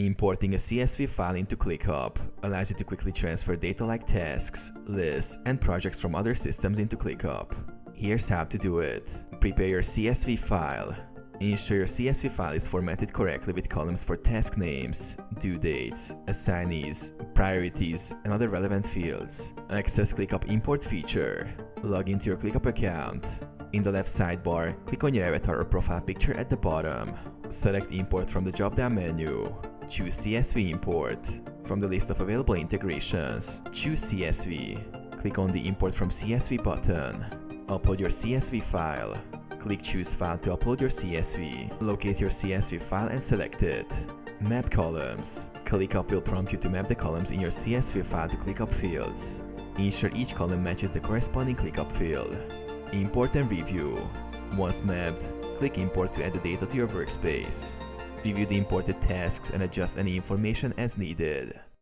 Importing a CSV file into ClickUp allows you to quickly transfer data like tasks, lists, and projects from other systems into ClickUp. Here's how to do it. Prepare your CSV file. Ensure your CSV file is formatted correctly with columns for task names, due dates, assignees, priorities, and other relevant fields. Access ClickUp import feature. Log into your ClickUp account. In the left sidebar, click on your avatar or profile picture at the bottom. Select Import from the drop-down menu. Choose CSV Import. From the list of available integrations, choose CSV. Click on the Import from CSV button. Upload your CSV file. Click Choose File to upload your CSV. Locate your CSV file and select it. Map columns. ClickUp will prompt you to map the columns in your CSV file to ClickUp fields. Ensure each column matches the corresponding ClickUp field. Import and review. Once mapped, click Import to add the data to your workspace. Review the imported tasks and adjust any information as needed.